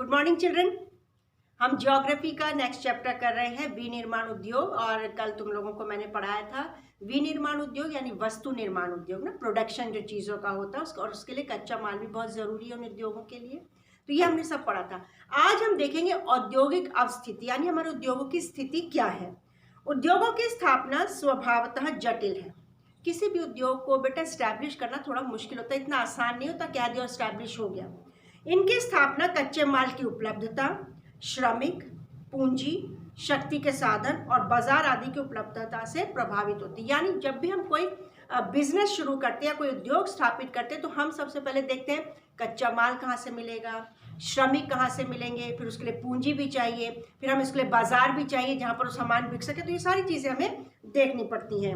Good morning children. हम geography का next chapter कर रहे हैं विनिर्माण उद्योग। और कल तुम लोगों को मैंने पढ़ाया था विनिर्माण उद्योग यानी वस्तु निर्माण उद्योग ना, प्रोडक्शन जो चीज़ों का होता है उसका, और उसके लिए कच्चा माल भी बहुत ज़रूरी है उन उद्योगों के लिए। तो ये हमने सब पढ़ा था। आज हम देखेंगे औद्योगिक अवस्थिति यानी हमारे उद्योगों की स्थिति क्या है। उद्योगों की स्थापना स्वभावतः जटिल है। किसी भी उद्योग को बेटा स्टैब्लिश करना थोड़ा मुश्किल होता है, इतना आसान नहीं होता कह दिया स्टैब्लिश हो गया। इनकी स्थापना कच्चे माल की उपलब्धता, श्रमिक, पूंजी, शक्ति के साधन और बाजार आदि की उपलब्धता से प्रभावित होती है। यानी जब भी हम कोई बिजनेस शुरू करते हैं, कोई उद्योग स्थापित करते हैं, तो हम सबसे पहले देखते हैं कच्चा माल कहाँ से मिलेगा, श्रमिक कहाँ से मिलेंगे, फिर उसके लिए पूंजी भी चाहिए, फिर हमें उसके लिए बाजार भी चाहिए जहाँ पर वो सामान बिक सके। तो ये सारी चीज़ें हमें देखनी पड़ती हैं।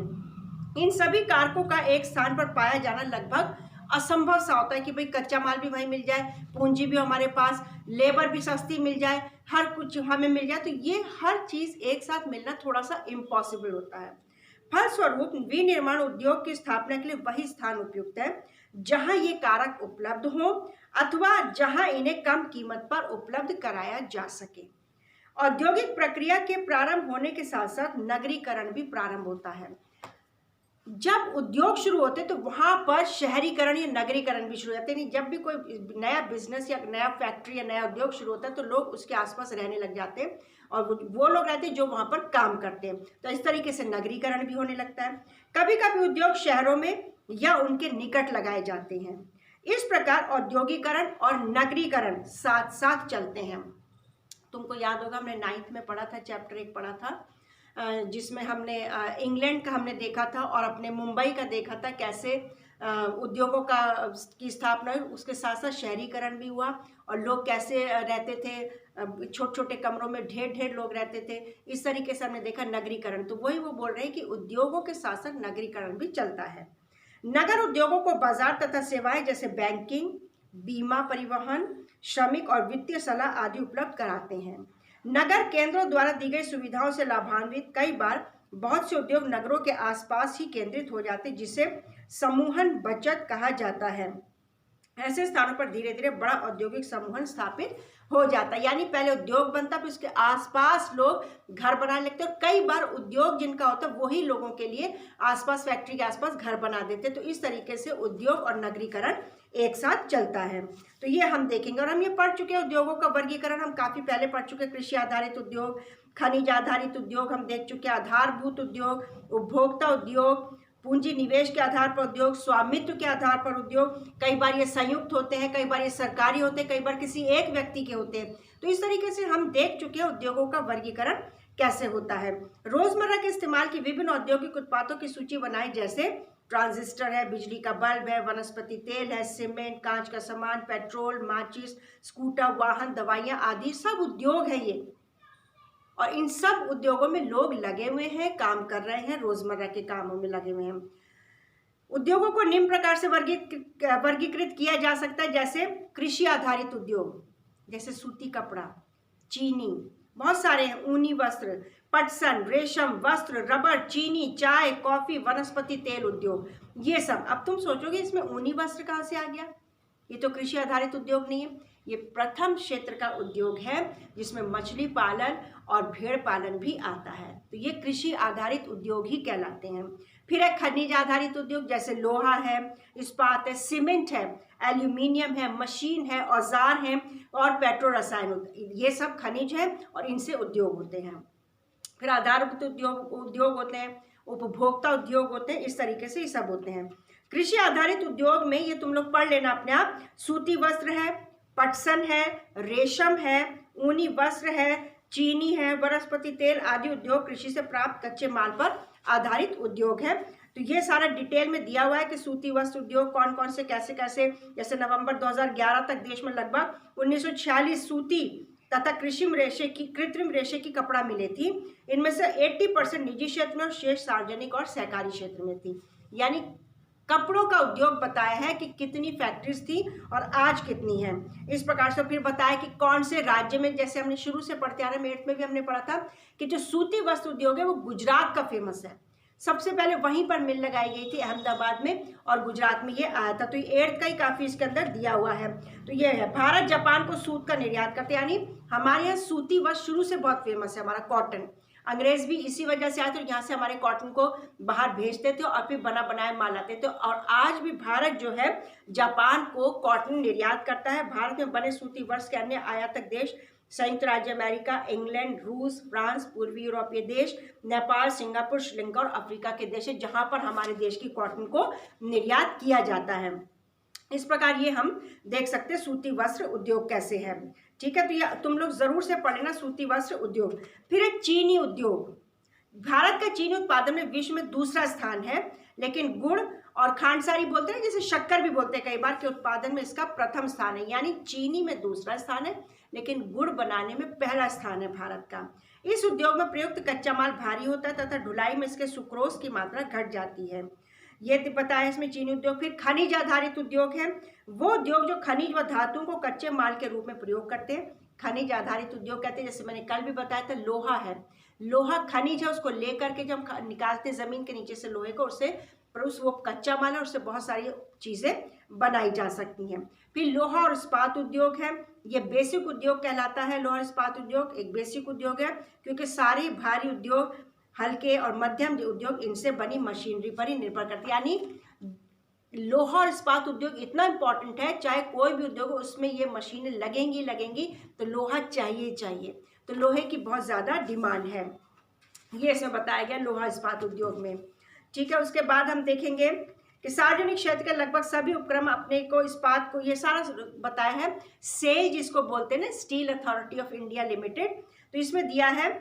इन सभी कारकों का एक स्थान पर पाया जाना लगभग असंभव सा होता है कि भाई कच्चा माल भी वहीं मिल जाए, पूंजी भी हमारे पास, लेबर भी सस्ती मिल जाए, हर कुछ हमें मिल जाए। तो ये हर चीज़ एक साथ मिलना थोड़ा सा इम्पॉसिबल होता है। फलस्वरूप विनिर्माण उद्योग की स्थापना के लिए वही स्थान उपयुक्त है जहां ये कारक उपलब्ध हो अथवा जहां इन्हें कम कीमत पर उपलब्ध कराया जा सके। औद्योगिक प्रक्रिया के प्रारंभ होने के साथ साथ नगरीकरण भी प्रारंभ होता है। जब उद्योग शुरू होते हैं तो वहाँ पर शहरीकरण या नगरीकरण भी शुरू होते हैं। जब भी कोई नया बिजनेस या नया फैक्ट्री या नया उद्योग शुरू होता है तो लोग उसके आसपास रहने लग जाते हैं और वो लोग रहते हैं जो वहाँ पर काम करते हैं। तो इस तरीके से नगरीकरण भी होने लगता है। कभी कभी उद्योग शहरों में या उनके निकट लगाए जाते हैं। इस प्रकार औद्योगिकरण और नगरीकरण साथ साथ चलते हैं। तुमको याद होगा हमने 9th में पढ़ा था, चैप्टर 1 पढ़ा था, जिसमें हमने इंग्लैंड का हमने देखा था और अपने मुंबई का देखा था, कैसे उद्योगों की स्थापना हुई, उसके साथ साथ शहरीकरण भी हुआ और लोग कैसे रहते थे, छोटे छोटे कमरों में ढेर ढेर लोग रहते थे। इस तरीके से हमने देखा नगरीकरण। तो वही वो बोल रहे हैं कि उद्योगों के साथ साथ नगरीकरण भी चलता है। नगर उद्योगों को बाजार तथा सेवाएं जैसे बैंकिंग, बीमा, परिवहन, श्रमिक और वित्तीय सलाह आदि उपलब्ध कराते हैं। नगर केंद्रों द्वारा दी गई सुविधाओं से लाभान्वित कई बार बहुत से उद्योग नगरों के आसपास ही केंद्रित हो जाते हैं, जिसे समूहन बचत कहा जाता है। ऐसे स्थानों पर धीरे धीरे बड़ा औद्योगिक समूहन स्थापित हो जाता है। यानी पहले उद्योग बनता, फिर उसके आसपास लोग घर बनाने लगते हैं और कई बार उद्योग जिनका होता है वही लोगों के लिए आसपास, फैक्ट्री के आसपास घर बना देते हैं। तो इस तरीके से उद्योग और नगरीकरण एक साथ चलता है। तो ये हम देखेंगे और हम ये पढ़ चुके हैं। उद्योगों का वर्गीकरण हम काफ़ी पहले पढ़ चुके हैं। कृषि आधारित उद्योग, खनिज आधारित उद्योग हम देख चुके हैं, आधारभूत उद्योग, उपभोक्ता उद्योग, पूंजी निवेश के आधार पर उद्योग, स्वामित्व के आधार पर उद्योग। कई बार ये संयुक्त होते हैं, कई बार ये सरकारी होते हैं, कई बार किसी एक व्यक्ति के होते हैं। तो इस तरीके से हम देख चुके हैं उद्योगों का वर्गीकरण कैसे होता है। रोजमर्रा के इस्तेमाल की विभिन्न औद्योगिक उत्पादों की सूची बनाई, जैसे ट्रांजिस्टर है, बिजली का बल्ब है, वनस्पति तेल है, सीमेंट, कांच का सामान, पेट्रोल, माचिस, स्कूटर, वाहन, दवाइयाँ आदि सब उद्योग है ये। और इन सब उद्योगों में लोग लगे हुए हैं, काम कर रहे हैं, रोजमर्रा के कामों में लगे हुए हैं। उद्योगों को निम्न प्रकार से वर्गीकृत किया जा सकता है, जैसे कृषि आधारित उद्योग जैसे सूती कपड़ा, चीनी, बहुत सारे हैं, ऊनी वस्त्र, पटसन, रेशम वस्त्र, रबर, चीनी, चाय, कॉफी, वनस्पति तेल उद्योग, ये सब। अब तुम सोचोगे इसमें ऊनी वस्त्र कहाँ से आ गया, ये तो कृषि आधारित उद्योग नहीं है। ये प्रथम क्षेत्र का उद्योग है जिसमें मछली पालन और भेड़ पालन भी आता है। तो ये कृषि आधारित उद्योग ही कहलाते हैं। फिर है खनिज आधारित उद्योग, जैसे लोहा है, इस्पात है, सीमेंट है, एल्यूमिनियम है, मशीन है, औजार हैं और पेट्रो रसायन, ये सब खनिज है और इनसे उद्योग होते हैं। फिर आधारभूत उद्योग होते हैं, उपभोक्ता उद्योग होते हैं, इस तरीके से ये सब होते हैं। कृषि आधारित उद्योग में ये तुम लोग पढ़ लेना अपने आप, सूती वस्त्र है, पटसन है, रेशम है, ऊनी वस्त्र है, चीनी है, वनस्पति तेल आदि उद्योग कृषि से प्राप्त कच्चे माल पर आधारित उद्योग है। तो ये सारा डिटेल में दिया हुआ है कि सूती वस्त्र उद्योग कौन कौन से कैसे कैसे, जैसे नवंबर 2011 तक देश में लगभग 1946 सूती तथा कृत्रिम रेशे की कपड़ा मिले थी। इनमें से 80% निजी क्षेत्र में और शेष सार्वजनिक और सहकारी क्षेत्र में थी। यानी कपड़ों का उद्योग बताया है कि कितनी फैक्ट्रीज थी और आज कितनी है। इस प्रकार से फिर बताया कि कौन से राज्य में, जैसे हमने शुरू से पढ़ते आ रहे हैं, 8th में भी हमने पढ़ा था कि जो सूती वस्त्र उद्योग है वो गुजरात का फेमस है। सबसे पहले वहीं पर मिल लगाई गई थी अहमदाबाद में, और गुजरात में ये आया था। तो ये एर्थ का ही काफ़ी इसके अंदर दिया हुआ है। तो ये है, भारत जापान को सूत का निर्यात करते हैं, यानी हमारे यहाँ सूती वस्त्र शुरू से बहुत फेमस है, हमारा कॉटन। अंग्रेज भी इसी वजह से आए थे, यहाँ से हमारे कॉटन को बाहर भेजते थे और फिर बना बनाया माल आते थे। और आज भी भारत जो है जापान को कॉटन निर्यात करता है। भारत में बने सूती वस्त्र के अन्य आयातक देश संयुक्त राज्य अमेरिका, इंग्लैंड, रूस, फ्रांस, पूर्वी यूरोपीय देश, नेपाल, सिंगापुर, श्रीलंका और अफ्रीका के देश है, जहां पर हमारे देश की कॉटन को निर्यात किया जाता है। इस प्रकार ये हम देख सकते हैं सूती वस्त्र उद्योग कैसे है। ठीक है, तो ये तुम लोग जरूर से पढ़ लेना, सूती वस्त्र उद्योग। फिर एक चीनी उद्योग। भारत का चीनी उत्पादन में विश्व में दूसरा स्थान है, लेकिन गुड़ और खांडसारी बोलते हैं, जैसे शक्कर भी बोलते हैं कई बार, के उत्पादन में इसका प्रथम स्थान है। यानी चीनी में दूसरा स्थान है, लेकिन गुड़ बनाने में पहला स्थान है भारत का। इस उद्योग में प्रयुक्त कच्चा माल भारी होता है तथा ढुलाई में इसके सुक्रोज की मात्रा घट जाती है। ये पता है इसमें चीनी उद्योग। फिर खनिज आधारित उद्योग है, वो उद्योग जो खनिज व धातुओं को कच्चे माल के रूप में प्रयोग करते हैं, खनिज आधारित उद्योग कहते हैं। जैसे मैंने कल भी बताया था, लोहा है, लोहा खनिज है, उसको लेकर के जब निकालते हैं जमीन के नीचे से लोहे को, उससे वो कच्चा माल है, उससे बहुत सारी चीजें बनाई जा सकती हैं। फिर लोहा और इस्पात उद्योग है, ये बेसिक उद्योग कहलाता है। लोहा और इस्पात उद्योग एक बेसिक उद्योग है, क्योंकि सारे भारी उद्योग, हल्के और मध्यम उद्योग इनसे बनी मशीनरी पर ही निर्भर करती है। यानी लोहा और इस्पात उद्योग इतना इंपॉर्टेंट है, चाहे कोई भी उद्योग हो उसमें ये मशीनें लगेंगी, तो लोहा चाहिए। तो लोहे की बहुत ज़्यादा डिमांड है, ये इसमें बताया गया लोहा इस्पात उद्योग में। ठीक है, उसके बाद हम देखेंगे कि सार्वजनिक क्षेत्र के लगभग सभी उपक्रम अपने को इस्पात को, ये सारा बताया है। सेल जिसको बोलते हैं ना, steel authority of India limited, तो इसमें दिया है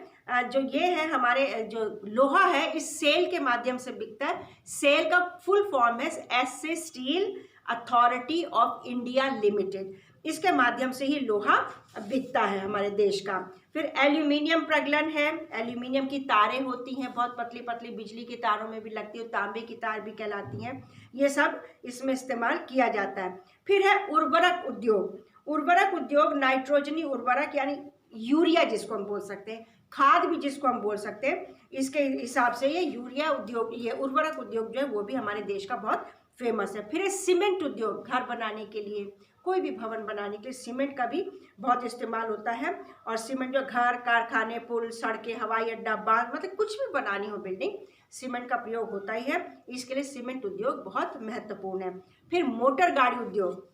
जो ये है हमारे जो लोहा है, इस सेल के माध्यम से बिकता है। सेल का फुल फॉर्म है एस से steel authority of India limited, इसके माध्यम से ही लोहा बिकता है हमारे देश का। फिर एल्यूमिनियम प्रगलन है, एल्यूमिनियम की तारें होती हैं, बहुत पतली पतली, बिजली की तारों में भी लगती है, तांबे की तार भी कहलाती हैं, ये सब इसमें इस्तेमाल किया जाता है। फिर है उर्वरक उद्योग। उर्वरक उद्योग नाइट्रोजनी उर्वरक, यानी यूरिया जिसको हम बोल सकते हैं, खाद भी जिसको हम बोल सकते हैं, इसके हिसाब से ये यूरिया उद्योग, ये उर्वरक उद्योग जो है वो भी हमारे देश का बहुत फेमस है। फिर सीमेंट उद्योग, घर बनाने के लिए, कोई भी भवन बनाने के लिए सीमेंट का भी बहुत इस्तेमाल होता है। और सीमेंट जो घर, कारखाने, पुल, सड़कें, हवाई अड्डा, बांध, मतलब कुछ भी बनानी हो बिल्डिंग, सीमेंट का प्रयोग होता ही है। इसके लिए सीमेंट उद्योग बहुत महत्वपूर्ण है। फिर मोटर गाड़ी उद्योग,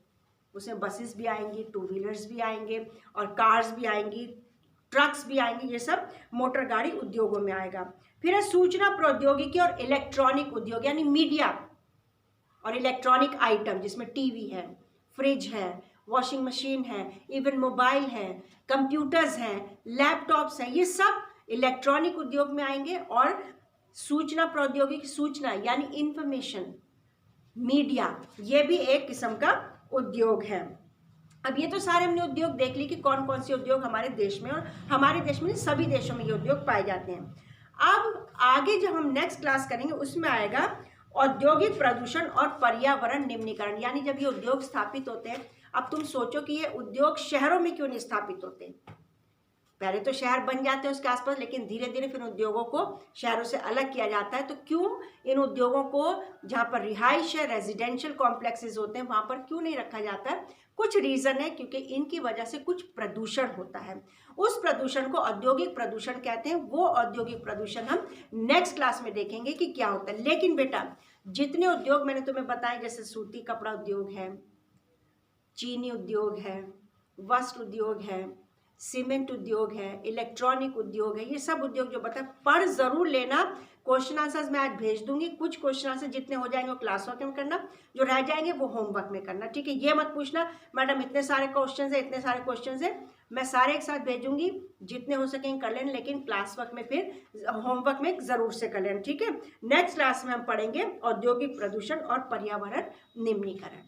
उसमें बसेस भी आएंगी, टू व्हीलर्स भी आएंगे और कार्स भी आएंगी, ट्रक्स भी आएंगे, ये सब मोटर गाड़ी उद्योगों में आएगा। फिर है सूचना प्रौद्योगिकी और इलेक्ट्रॉनिक उद्योग, यानी मीडिया और इलेक्ट्रॉनिक आइटम, जिसमें टीवी है, फ्रिज है, वॉशिंग मशीन है, इवन मोबाइल है, कंप्यूटर्स हैं, लैपटॉप्स हैं, ये सब इलेक्ट्रॉनिक उद्योग में आएंगे। और सूचना प्रौद्योगिकी, सूचना यानी इंफॉर्मेशन, मीडिया, ये भी एक किस्म का उद्योग है। अब ये तो सारे हमने उद्योग देख ली कि कौन कौन से उद्योग हमारे देश में, और हमारे देश में सभी देशों में ये उद्योग पाए जाते हैं। अब आगे जब हम नेक्स्ट क्लास करेंगे उसमें आएगा औद्योगिक प्रदूषण और पर्यावरण निम्नीकरण, यानी जब ये उद्योग स्थापित होते हैं। अब तुम सोचो कि ये उद्योग शहरों में क्यों नहीं स्थापित होते, पहले तो शहर बन जाते हैं उसके आसपास, लेकिन धीरे धीरे फिर उद्योगों को शहरों से अलग किया जाता है। तो क्यों इन उद्योगों को जहाँ पर रिहाइश है, रेजिडेंशियल कॉम्प्लेक्सेस होते हैं, वहाँ पर क्यों नहीं रखा जाता है? कुछ रीज़न है, क्योंकि इनकी वजह से कुछ प्रदूषण होता है। उस प्रदूषण को औद्योगिक प्रदूषण कहते हैं। वो औद्योगिक प्रदूषण हम नेक्स्ट क्लास में देखेंगे कि क्या होता है। लेकिन बेटा, जितने उद्योग मैंने तुम्हें बताए, जैसे सूती कपड़ा उद्योग है, चीनी उद्योग है, वस्त्र उद्योग है, सीमेंट उद्योग है, इलेक्ट्रॉनिक उद्योग है, ये सब उद्योग जो बताए पढ़ जरूर लेना। क्वेश्चन आंसर्स मैं आज भेज दूंगी। कुछ क्वेश्चन आंसर जितने हो जाएंगे वो क्लास वर्क में करना, जो रह जाएंगे वो होमवर्क में करना। ठीक है, ये मत पूछना मैडम इतने सारे क्वेश्चन है, इतने सारे क्वेश्चन है। मैं सारे एक साथ भेजूंगी, जितने हो सकेंगे कर लेना, लेकिन क्लास वर्क में फिर होमवर्क में जरूर से कर लेना। ठीक है, नेक्स्ट क्लास में हम पढ़ेंगे औद्योगिक प्रदूषण और पर्यावरण निम्नीकरण।